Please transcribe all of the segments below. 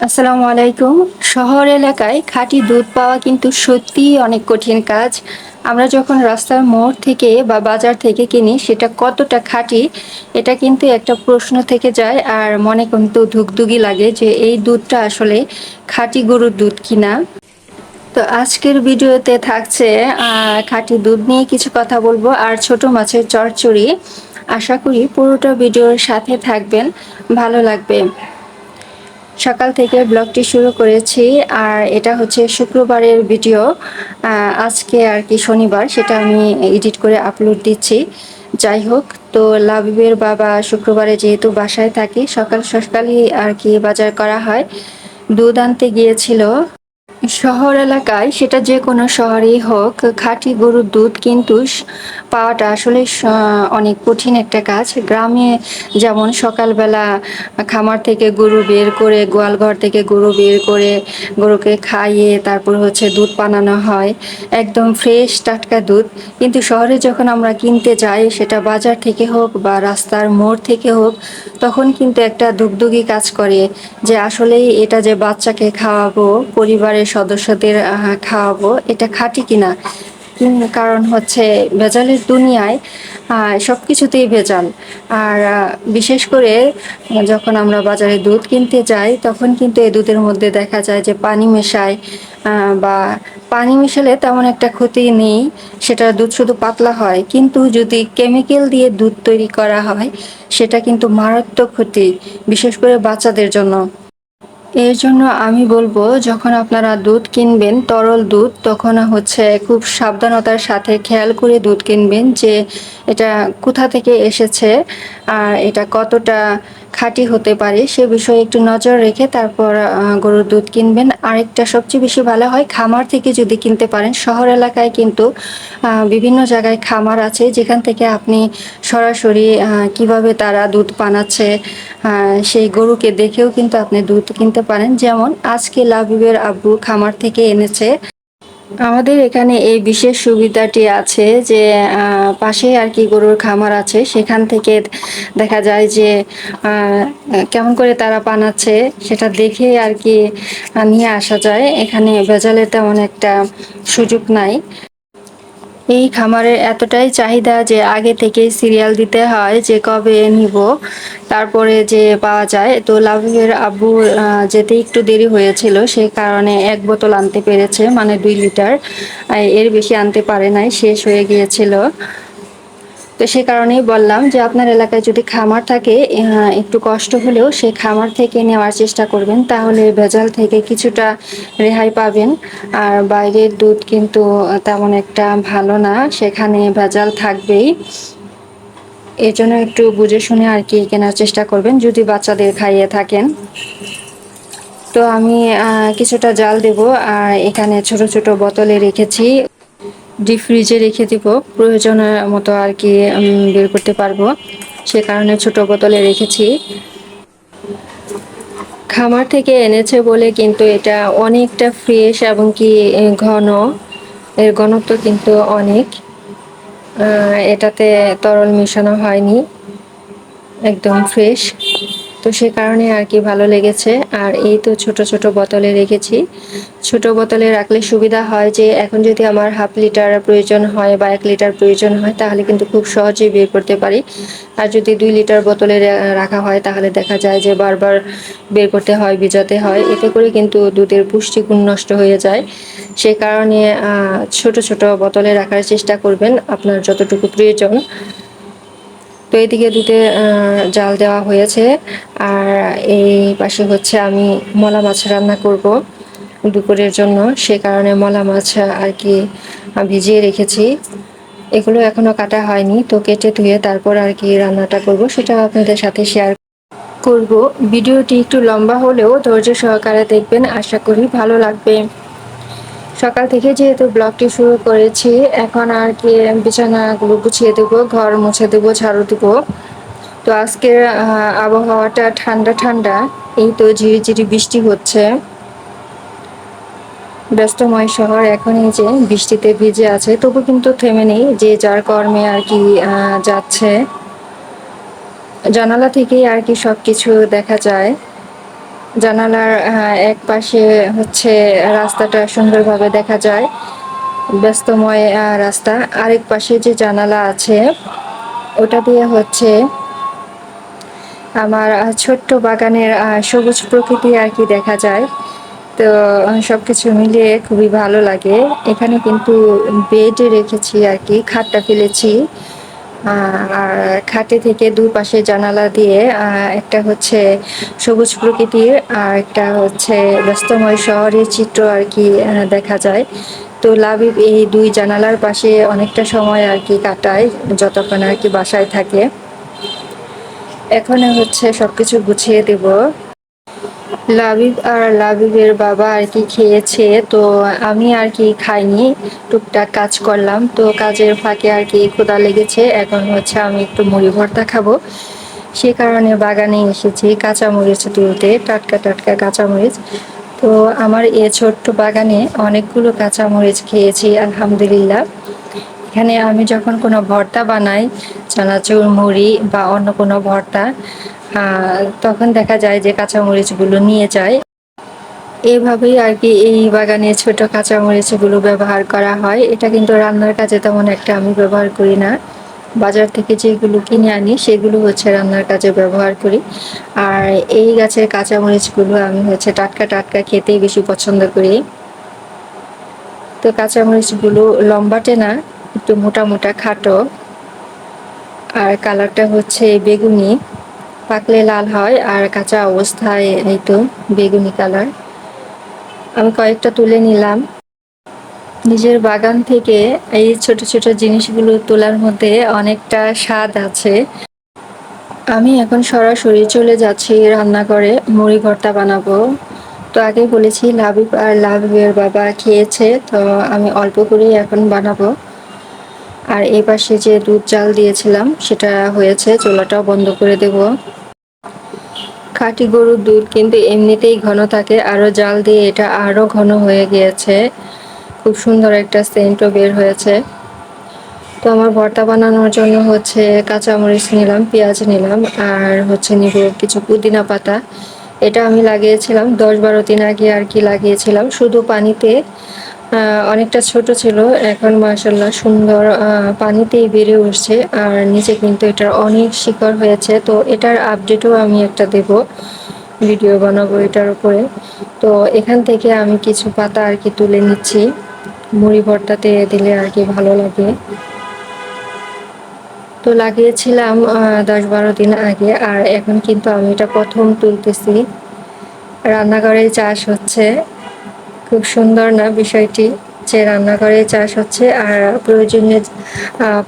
আসসালামু আলাইকুম। শহর এলাকায় খাঁটি দুধ পাওয়া কিন্তু সত্যিই অনেক কঠিন কাজ। আমরা যখন রাস্তার মোড় থেকে বা বাজার থেকে কিনি সেটা কতটা খাঁটি, এটা কিন্তু একটা প্রশ্ন থেকে যায় আর মনে কিন্তু ধুকধুকি লাগে যে এই দুধটা আসলে খাঁটি গরুর দুধ কিনা। তো আজকের ভিডিওতে থাকছে খাঁটি দুধ নিয়ে কিছু কথা বলবো আর ছোট মাছের চচ্চড়ি। আশা করি পুরোটা ভিডিওর সাথে থাকবেন, ভালো লাগবে। সকাল থেকে ব্লগটি শুরু করেছি আর এটা হচ্ছে শুক্রবারের ভিডিও। আজকে আর কি শনিবার, সেটা আমি এডিট করে আপলোড দিচ্ছি। যাই হোক, তো লাবিবের বাবা শুক্রবারে যেহেতু বাসায় থাকি, সকাল সকালই আর কি বাজার করা হয়। দুধ আনতে গিয়েছিল। শহর এলাকায়, সেটা যে কোনো শহরেই হোক, খাঁটি গরুর দুধ কিন্তু পাওয়াটা আসলে অনেক কঠিন একটা কাজ। গ্রামে যেমন সকালবেলা খামার থেকে গরু বের করে, গোয়ালঘর থেকে গরু বের করে গরুকে খাইয়ে তারপর হচ্ছে দুধ বানানো হয়, একদম ফ্রেশ টাটকা দুধ। কিন্তু শহরে যখন আমরা কিনতে যাই, সেটা বাজার থেকে হোক বা রাস্তার মোড় থেকে হোক, তখন কিন্তু একটা ধুকধুকি কাজ করে যে আসলেই এটা যে বাচ্চাকে খাওয়াবো, পরিবারের সদস্যদের খাওয়াবো, এটা খাঁটি কিনা। কারণ হচ্ছে ভেজালের দুনিয়ায় সব কিছুতেই ভেজাল। আর বিশেষ করে যখন আমরা বাজারে দুধ কিনতে যাই, তখন কিন্তু এই দুধের মধ্যে দেখা যায় যে পানি মেশায়, বা পানি মেশালে তেমন একটা ক্ষতি নেই, সেটা দুধ শুধু পাতলা হয়। কিন্তু যদি কেমিক্যাল দিয়ে দুধ তৈরি করা হয়, সেটা কিন্তু মারাত্মক ক্ষতি, বিশেষ করে বাচ্চাদের জন্য। এর জন্য আমি বলবো, যখন আপনারা দুধ কিনবেন, তরল দুধ, তখন হচ্ছে খুব সাবধানতার সাথে খেয়াল করে দুধ কিনবেন যে এটা কোথা থেকে এসেছে আর এটা কতটা খাঁটি হতে পারে, সে বিষয়ে একটু নজর রেখে তারপর গরুর দুধ কিনবেন। আরেকটা সবচেয়ে বেশি ভালো হয় খামার থেকে যদি কিনতে পারেন। শহর এলাকায় কিন্তু বিভিন্ন জায়গায় খামার আছে, যেখান থেকে আপনি সরাসরি কিভাবে তারা দুধ বানাচ্ছে সেই গরুকে দেখেও কিন্তু আপনি দুধ কিনতে পারেন। যেমন আজকে লাবিবের আব্বু খামার থেকে এনেছে। আমাদের এখানে এই বিশেষ সুবিধাটি আছে যে পাশেই আর কি গরুর খামার আছে, সেখান থেকে দেখা যায় যে কেমন করে তারা বানাচ্ছে সেটা দেখে আর কি নিয়ে আসা যায়। এখানে ভেজালের তেমন একটা সুযোগ নাই। এই খামারের এতটাই চাহিদা যে আগে থেকেই সিরিয়াল দিতে হয় যে কবে নিব, তারপরে যে পাওয়া যায়। তো লাভের আব্বুর যেতে একটু দেরি হয়েছিল, সেই কারণে 1 বোতল আনতে পেরেছে, মানে 2 লিটার। এর বেশি আনতে পারে নাই, শেষ হয়ে গিয়েছিল। তো সে কারণেই বললাম যে আপনার এলাকায় যদি খামার থাকে, একটু কষ্ট হলেও সেই খামার থেকে নেওয়ার চেষ্টা করবেন, তাহলে ভেজাল থেকে কিছুটা রেহাই পাবেন। আর বাইরের দুধ কিন্তু তেমন একটা ভালো না, সেখানে ভেজাল থাকবেই। এর জন্য একটু বুঝে শুনে আর কি কেনার চেষ্টা করবেন যদি বাচ্চাদের খাইয়ে থাকেন। তো আমি কিছুটা জাল দেব আর এখানে ছোট ছোট বোতলে রেখেছি, ডিপ ফ্রিজে রেখে দিব, প্রয়োজনের মতো আর কি বের করতে পারবো, সে কারণে ছোট বোতলে রেখেছি। খামার থেকে এনেছে বলে কিন্তু এটা অনেকটা ফ্রেশ এবং কি ঘন, এর ঘনত্ব কিন্তু অনেক। এটাতে তরল মেশানো হয়নি, একদম ফ্রেশ। তো সে কারণে আর কি ভালো লেগেছে। আর এই তো ছোট ছোট বোতলে রেখেছি। ছোট বোতলে রাখলে সুবিধা হয় যে এখন যদি আমার 1/2 লিটার প্রয়োজন হয় বা 1 লিটার প্রয়োজন হয়, তাহলে কিন্তু খুব সহজেই বের করতে পারি। আর যদি 2 লিটার বোতলে রাখা হয়, তাহলে দেখা যায় যে বারবার বের করতে হয়, ভিজাতে হয়, এতে করে কিন্তু দুধের পুষ্টিগুণ নষ্ট হয়ে যায়। সে কারণে ছোট ছোট বোতলে রাখার চেষ্টা করবেন আপনার যতটুকু প্রয়োজন। তো এদিকে দুধে জাল দেওয়া হয়েছে। আর এই পাশে হচ্ছে আমি মলা মাছ রান্না করব দুপুরের জন্য, সে কারণে মলা মাছ আর কি ভিজিয়ে রেখেছি। এগুলো এখনো কাটা হয়নি, তো কেটে ধুয়ে তারপর আর কি রান্নাটা করব, সেটা আপনাদের সাথে শেয়ার করব। ভিডিওটি একটু লম্বা হলেও ধৈর্য সহকারে দেখবেন, আশা করি ভালো লাগবে। সকাল থেকে যেহেতু ব্লগটি শুরু করেছি, এখন আর কি বিছানাগুলো গুছিয়ে দেবো, ঘর মুছে দেবো, ঝাড়ু দেবো। তো আজকের আবহাওয়াটা ঠান্ডা ঠান্ডা, এই তো ঝিরিঝিরি বৃষ্টি হচ্ছে। ব্যস্তময় শহর এখন এই যে বৃষ্টিতে ভিজে আছে, তবু কিন্তু থেমে নেই, যে যার কর্মে আর কি যাচ্ছে। জানালা থেকেই আর কি সবকিছু দেখা যায়। জানালার এক পাশে হচ্ছে রাস্তাটা সুন্দরভাবে দেখা যায়, ব্যস্তময় রাস্তা। আরেক পাশে যে জানালা আছে ওটা দিয়ে হচ্ছে আমার ছোট্ট বাগানের সবুজ প্রকৃতি আর কি দেখা যায়। তো সবকিছু মিলিয়ে খুবই ভালো লাগে। এখানে কিন্তু বেড রেখেছি আর কি, খাটটা ফেলেছি। আর খাটে থেকে দুপাশে জানালা দিয়ে একটা হচ্ছে সবুজ প্রকৃতির আর একটা হচ্ছে ব্যস্তময় শহরের চিত্র আর কি দেখা যায়। তো লাবিব এই দুই জানালার পাশে অনেকটা সময় আর কি কাটায় যতক্ষণ আর কি বাসায় থাকে। এখন হচ্ছে সবকিছু গুছিয়ে দেব। লাবিব আর লাবিবের বাবা আর কি খেয়েছে, তো আমি আর কি খাইনি, টুকটাক কাজ করলাম। তো কাজের ফাঁকে আর কি ক্ষুধা লেগেছে, এখন হচ্ছে আমি একটু মুড়ি ভর্তা খাবো। সে কারণে বাগানে এসেছি কাঁচামরিচ তুলতে, টাটকা টাটকা কাঁচামরিচ। তো আমার এ ছোট্ট বাগানে অনেকগুলো কাঁচামরিচ খেয়েছি আলহামদুলিল্লাহ। এখানে আমি যখন কোনো ভর্তা বানাই, চানাচুর মুড়ি বা অন্য কোনো ভর্তা, তখন দেখা যায় যে কাঁচামরিচগুলো নিয়ে যায়। এভাবেই আর কি এই বাগানে ছোট কাঁচামরিচগুলো ব্যবহার করা হয়। এটা কিন্তু রান্নার কাজে তেমন একটা আমি ব্যবহার করি না। বাজার থেকে যেগুলো কিনে আনি সেগুলো হচ্ছে রান্নার কাজে ব্যবহার করি। আর এই গাছের কাঁচামরিচগুলো আমি হচ্ছে টাটকা টাটকা খেতেই বেশি পছন্দ করি। তো কাঁচামরিচগুলো লম্বাটে না, একটু মোটা মোটা খাটো, আর কালারটা হচ্ছে বেগুনি। পাকলে লাল হয় আর কাঁচা অবস্থায় এই তো বেগুনি কালার। আমি কয়েকটা তুলে নিলাম। নিজের বাগান থেকে এই ছোট ছোট জিনিসগুলো তোলার মধ্যে অনেকটা স্বাদ আছে। আমি এখন সরাসরি চলে যাচ্ছি রান্নাঘরে, মুড়ি ভর্তা বানাবো। তো আগে বলেছি লাবিব আর লাবিবের বাবা খেয়েছে, তো আমি অল্প করেই এখন বানাবো। আর এই পাশে যে দুধ জাল দিয়েছিলাম সেটা হয়েছে, চুলাটাও বন্ধ করে দেব। খাঁটি গরুর দুধ কিন্তু এমনিতেই ঘন থাকে, আরো জাল দিয়ে এটা আরো ঘন হয়ে গিয়েছে। খুব সুন্দর একটা সেন্টও বের হয়েছে। তো আমার ভর্তা বানানোর জন্য হচ্ছে কাঁচামরিচ নিলাম, পেঁয়াজ নিলাম, আর হচ্ছে নিব কিছু পুদিনা পাতা। এটা আমি লাগিয়েছিলাম 10-12 দিন আগে আর কি লাগিয়েছিলাম, শুধু পানিতে। অনেকটা ছোট ছিল, এখন মাশাআল্লাহ সুন্দর পানিতেই বেড়ে উঠছে। আর নিচে কিন্তু এটার অনেক শিকড় হয়েছে, তো এটার আপডেটও আমি একটা দেব, ভিডিও বানাবো এটার উপরে। তো এখান থেকে আমি কিছু পাতা আর কি তুলে নিচ্ছি, মুড়ি ভর্তাতে দিলে আর কি ভালো লাগে। তো লাগিয়েছিলাম 10-12 দিন আগে, আর এখন কিন্তু আমি এটা প্রথম তুলতেছি। রান্নাঘরে চাষ হচ্ছে, খুব সুন্দর না বিষয়টি, যে রান্নাঘরে চাষ হচ্ছে আর প্রয়োজনীয়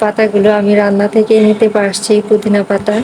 পাতাগুলো আমি রান্না থেকে নিতে পারছি, পুদিনা পাতা।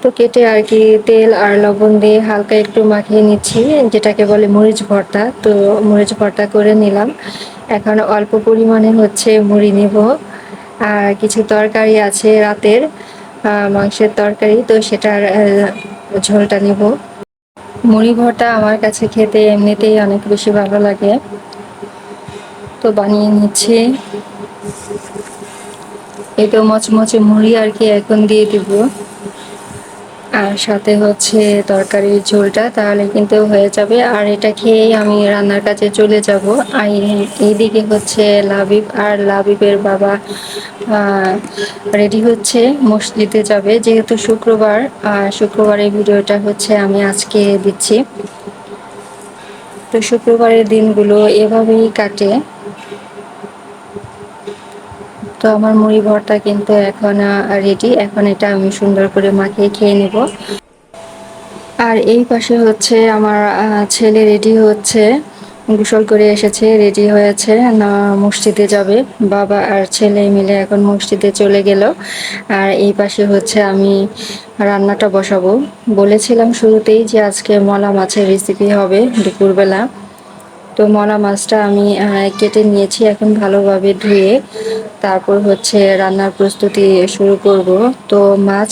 তো কেটে আর কি তেল আর লবণ দিয়ে হালকা একটু মাখিয়ে নিচ্ছি, যেটাকে বলে মরিচ ভর্তা। তো মরিচ ভর্তা করে নিলাম। এখন অল্প পরিমাণে হচ্ছে মুড়ি নিব, আর কিছু তরকারি আছে রাতের, মাংসের তরকারি, তো সেটার ঝোলটা নিব। মুড়ি ভর্তা আমার কাছে খেতে এমনিতেই অনেক বেশি ভালো লাগে, তো বানিয়ে নিচ্ছি। এই তো মচমচে মুড়ি আর কি এখন দিয়ে দিব, আর সাথে হচ্ছে তরকারির ঝোলটা, তাহলে কিন্তু হয়ে যাবে। আর এটা খেয়েই আমি রান্নার কাজে চলে যাব। আর এইদিকে হচ্ছে লাবিব আর লাবিবের বাবা রেডি হচ্ছে, মসজিদে যাবে যেহেতু শুক্রবার। শুক্রবারের ভিডিওটা হচ্ছে আমি আজকে দিচ্ছি। তো শুক্রবারের দিনগুলো এভাবেই কাটে। তো আমার মুড়ি ভর্তা কিন্তু এখন রেডি, এখন এটা আমি সুন্দর করে মাখিয়ে খেয়ে নেব। আর এই পাশে হচ্ছে আমার ছেলে রেডি হচ্ছে, গোসল করে এসেছে, রেডি হয়েছে, না মসজিদে যাবে। বাবা আর ছেলে মিলে এখন মসজিদে চলে গেল। আর এই পাশে হচ্ছে আমি রান্নাটা বসাবো। বলেছিলাম শুরুতেই যে আজকে মলা মাছের রেসিপি হবে দুপুরবেলা। তো মলা মাছটা আমি কেটে নিয়েছি, এখন ভালোভাবে ধুয়ে তারপর হচ্ছে রান্নার প্রস্তুতি শুরু করব। তো মাছ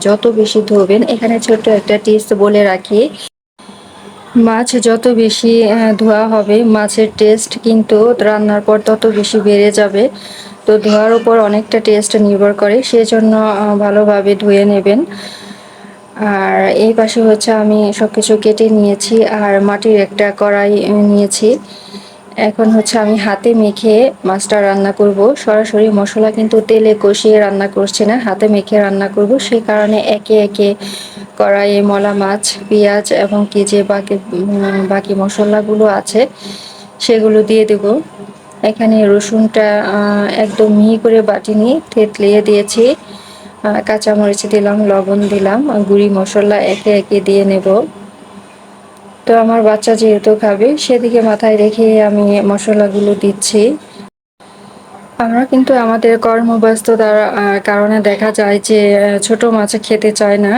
যত বেশি ধোবেন, এখানে ছোট্ট একটা টিপস বলে রাখি, মাছ যত বেশি ধোয়া হবে মাছের টেস্ট কিন্তু রান্নার পর তত বেশি বেড়ে যাবে। তো ধোয়ার উপর অনেকটা টেস্ট নির্ভর করে, সেজন্য ভালোভাবে ধুয়ে নেবেন। আর এই পাশে হচ্ছে আমি সবকিছু কেটে নিয়েছি আর মাটির একটা কড়াই নিয়েছি। এখন হচ্ছে আমি হাতে মেখে মাছটা রান্না করব। সরাসরি মশলা কিন্তু তেলে কষিয়ে রান্না করছি না, হাতে মেখে রান্না করব। সেই কারণে একে একে কড়াইয়ে মলা মাছ, পেঁয়াজ এবং কি যে বাকি মশলাগুলো আছে সেগুলো দিয়ে দেব। এখানে রসুনটা একদম মিহি করে বাটিনি, থেতলিয়ে দিয়েছি। কাঁচামরিচ দিলাম, লবণ দিলাম, গুঁড়ি মশলা একে একে দিয়ে নেব। তো আমার বাচ্চা যেহেতু খাবে সেদিকে মাথায় রেখে আমি মশলাগুলো দিচ্ছি। আমরা কিন্তু আমাদের কর্মব্যস্ততার কারণে দেখা যায় যে ছোট মাছ খেতে চায় না,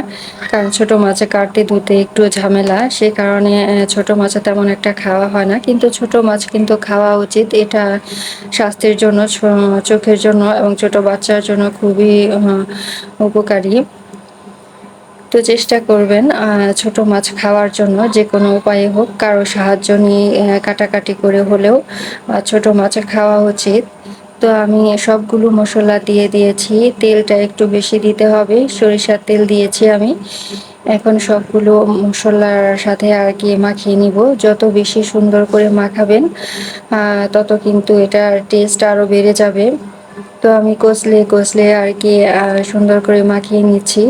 কারণ ছোট মাছে কাটতে ধুতে একটু ঝামেলা। সে কারণে ছোট মাছ তেমন একটা খাওয়া হয় না, কিন্তু ছোট মাছ কিন্তু খাওয়া উচিত। এটা স্বাস্থ্যের জন্য, চোখের জন্য এবং ছোট বাচ্চার জন্য খুবই উপকারী। তো চেষ্টা করবেন ছোট মাছ খাওয়ার জন্য, যে কোনো উপায়ে হোক, কারো সাহায্য নিয়ে কাটাকাটি করে হলেও ছোট মাছ খাওয়া উচিত। তো আমি সবগুলো মশলা দিয়ে দিয়েছি। তেলটা একটু বেশি দিতে হবে, সরিষার তেল দিয়েছি আমি। এখন সবগুলো মশলার সাথে আর কি মাখিয়ে নিব। যত বেশি সুন্দর করে মাখাবেন তত কিন্তু এটার টেস্ট আরও বেড়ে যাবে। তো আমি কষলে কষলে আর কি সুন্দর করে মাখিয়ে নিচ্ছি।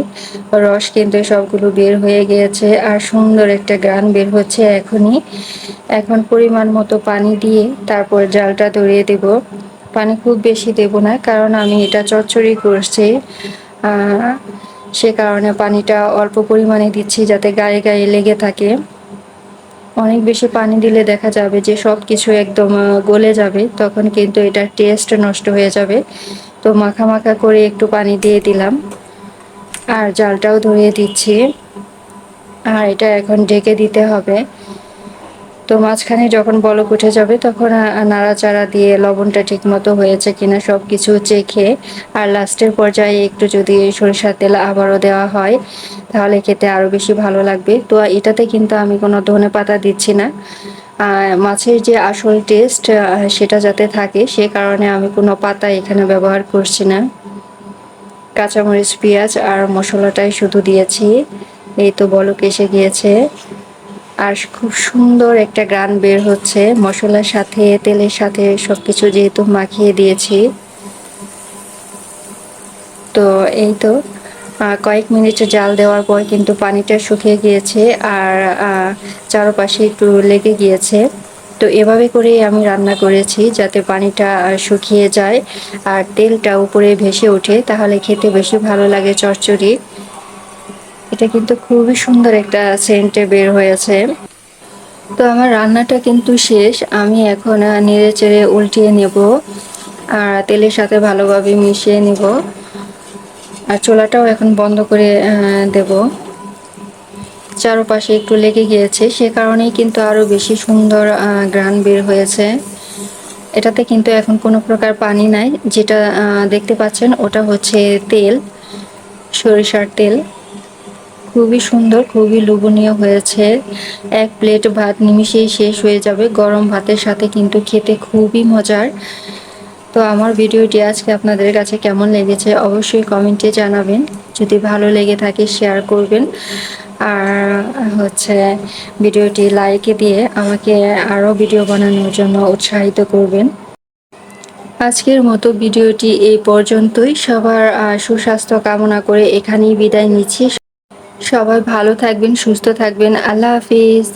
রস কিন্তু সবগুলো বের হয়ে গিয়েছে আর সুন্দর একটা গ্রান বের হচ্ছে এখনই। এখন পরিমাণ মতো পানি দিয়ে তারপর জালটা ধরিয়ে দেব। পানি খুব বেশি দেব না, কারণ আমি এটা চচ্চড়ি করছি। সে কারণে পানিটা অল্প পরিমাণে দিচ্ছি যাতে গায়ে গায়ে লেগে থাকে। অনেক বেশি পানি দিলে দেখা যাবে যে সব কিছু একদম গলে যাবে, তখন কিন্তু এটার টেস্ট নষ্ট হয়ে যাবে। তো মাখা মাখা করে একটু পানি দিয়ে দিলাম আর জালটাও ধরিয়ে দিচ্ছি। আর এটা এখন ঢেকে দিতে হবে। তো মাঝখানে যখন বলক উঠে যাবে তখন নাড়াচাড়া দিয়ে লবণটা ঠিক মতো হয়েছে কিনা সব কিছু চেখে, আর লাস্টের পর্যায়ে একটু যদি সরিষার তেল আবারও দেওয়া হয় তাহলে খেতে আরও বেশি ভালো লাগবে। তো এটাতে কিন্তু আমি কোনো ধনেপাতা দিচ্ছি না। মাছের যে আসল টেস্ট সেটা যাতে থাকে সে কারণে আমি কোনো পাতা এখানে ব্যবহার করছি না। কাঁচামরিচ, পেঁয়াজ আর মশলাটাই শুধু দিয়েছি। এই তো বলক এসে গিয়েছে আর খুব সুন্দর একটা গ্রান বের হচ্ছে মশলার সাথে, তেলের সাথে সবকিছু যেহেতু মাখিয়ে দিয়েছি। তো এই তো কয়েক মিনিট জাল দেওয়ার পর কিন্তু পানিটা শুকিয়ে গিয়েছে আর চারপাশে একটু লেগে গিয়েছে। তো এভাবে করেই আমি রান্না করেছি, যাতে পানিটা শুকিয়ে যায় আর তেলটা উপরে ভেসে ওঠে, তাহলে খেতে বেশি ভালো লাগে চচ্চড়ি। এটা কিন্তু খুবই সুন্দর একটা সেন্টে বের হয়েছে। তো আমার রান্নাটা কিন্তু শেষ। আমি এখন নেড়ে চেড়ে উল্টিয়ে নেব আর তেলের সাথে ভালোভাবে মিশিয়ে নেব। আর চুলাটাও এখন বন্ধ করে দেব। চারপাশে একটু লেগে গিয়েছে, সে কারণেই কিন্তু আরও বেশি সুন্দর গ্রান বের হয়েছে। এটাতে কিন্তু এখন কোনো প্রকার পানি নাই, যেটা দেখতে পাচ্ছেন ওটা হচ্ছে তেল, সরিষার তেল। খুবই সুন্দর, খুবই লোভনীয় হয়েছে। এক প্লেট ভাত নিমিশেই শেষ হয়ে যাবে, গরম ভাতের সাথে কিন্তু খেতে খুবই মজার। তো আমার ভিডিওটি আজকে আপনাদের কাছে কেমন লেগেছে অবশ্যই কমেন্টে জানাবেন। যদি ভালো লেগে থাকে শেয়ার করবেন আর হচ্ছে ভিডিওটি লাইক দিয়ে আমাকে আরও ভিডিও বানানোর জন্য উৎসাহিত করবেন। আজকের মতো ভিডিওটি এই পর্যন্তই। সবার সুস্বাস্থ্য কামনা করে এখানেই বিদায় নিচ্ছি। সবাই ভালো থাকবেন, সুস্থ থাকবেন। আল্লাহ হাফিজ।